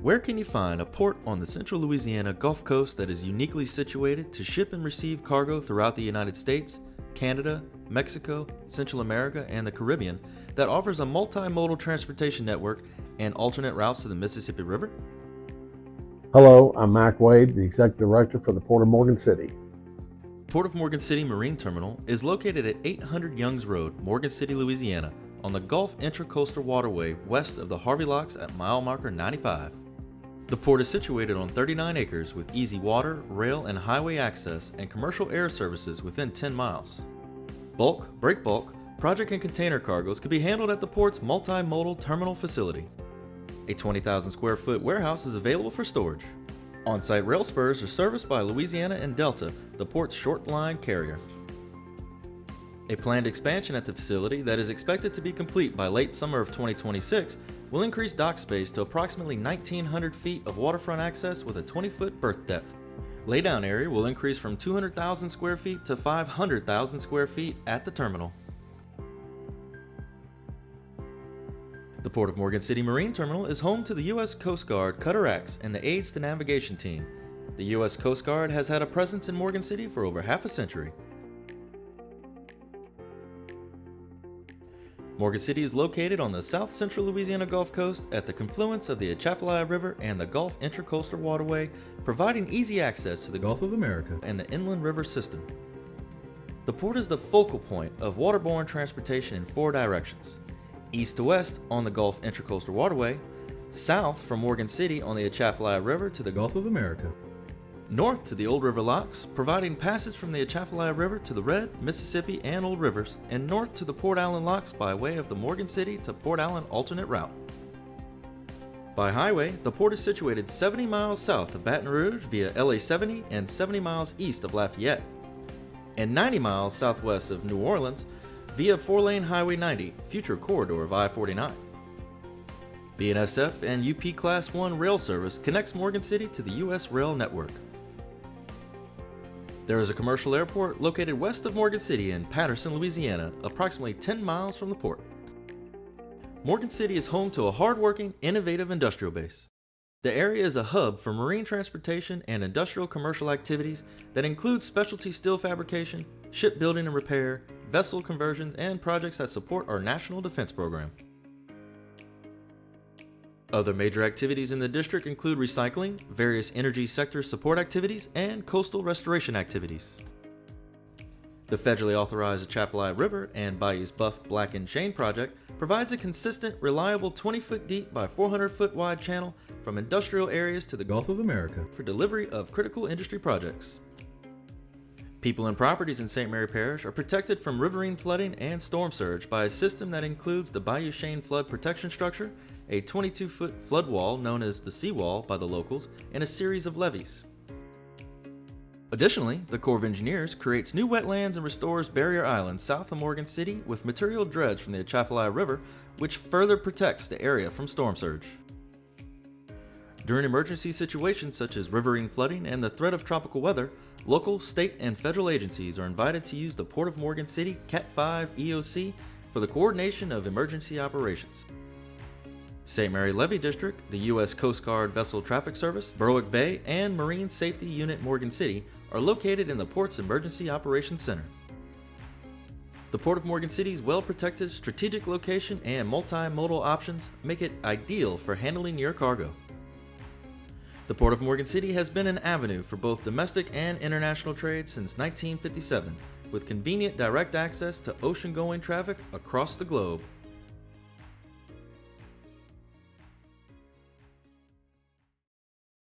Where can you find a port on the Central Louisiana Gulf Coast that is uniquely situated to ship and receive cargo throughout the United States, Canada, Mexico, Central America, and the Caribbean that offers a multi-modal transportation network and alternate routes to the Mississippi River? Hello, I'm Mac Wade, the Executive Director for the Port of Morgan City. Port of Morgan City Marine Terminal is located at 800 Youngs Road, Morgan City, Louisiana, on the Gulf Intracoastal Waterway west of the Harvey Locks at mile marker 95. The port is situated on 39 acres with easy water, rail, and highway access and commercial air services within 10 miles. Bulk, break bulk, project and container cargoes can be handled at the port's multi-modal terminal facility. A 20,000 square foot warehouse is available for storage. On-site rail spurs are serviced by Louisiana and Delta, the port's short line carrier. A planned expansion at the facility that is expected to be complete by late summer of 2026 will increase dock space to approximately 1,900 feet of waterfront access with a 20-foot berth depth. Laydown area will increase from 200,000 square feet to 500,000 square feet at the terminal. The Port of Morgan City Marine Terminal is home to the U.S. Coast Guard Cutter X and the Aids to Navigation Team. The U.S. Coast Guard has had a presence in Morgan City for over half a century. Morgan City is located on the south central Louisiana Gulf Coast at the confluence of the Atchafalaya River and the Gulf Intracoastal Waterway, providing easy access to the Gulf of America and the inland river system. The port is the focal point of waterborne transportation in 4 directions: east to west on the Gulf Intracoastal Waterway, south from Morgan City on the Atchafalaya River to the Gulf of America, north to the Old River Locks, providing passage from the Atchafalaya River to the Red, Mississippi, and Old Rivers, and north to the Port Allen Locks by way of the Morgan City to Port Allen alternate route. By highway, the port is situated 70 miles south of Baton Rouge via LA 70 and 70 miles east of Lafayette, and 90 miles southwest of New Orleans via 4-lane Highway 90, future corridor of I-49. BNSF and UP Class 1 rail service connects Morgan City to the U.S. rail network. There is a commercial airport located west of Morgan City in Patterson, Louisiana, approximately 10 miles from the port. Morgan City is home to a hard-working, innovative industrial base. The area is a hub for marine transportation and industrial commercial activities that include specialty steel fabrication, shipbuilding and repair, vessel conversions, and projects that support our national defense program. Other major activities in the district include recycling, various energy sector support activities, and coastal restoration activities. The federally authorized Atchafalaya River and Bayous Buff Black and Chain project provides a consistent, reliable 20-foot deep by 400-foot wide channel from industrial areas to the Gulf of America for delivery of critical industry projects. People and properties in St. Mary Parish are protected from riverine flooding and storm surge by a system that includes the Bayou Chain Flood Protection Structure, a 22-foot flood wall known as the seawall by the locals, and a series of levees. Additionally, the Corps of Engineers creates new wetlands and restores barrier islands south of Morgan City with material dredged from the Atchafalaya River, which further protects the area from storm surge. During emergency situations such as riverine flooding and the threat of tropical weather, local, state, and federal agencies are invited to use the Port of Morgan City Cat 5 EOC for the coordination of emergency operations. St. Mary Levee District, the U.S. Coast Guard Vessel Traffic Service, Berwick Bay, and Marine Safety Unit Morgan City are located in the port's Emergency Operations Center. The Port of Morgan City's well-protected strategic location and multimodal options make it ideal for handling your cargo. The Port of Morgan City has been an avenue for both domestic and international trade since 1957, with convenient direct access to ocean-going traffic across the globe.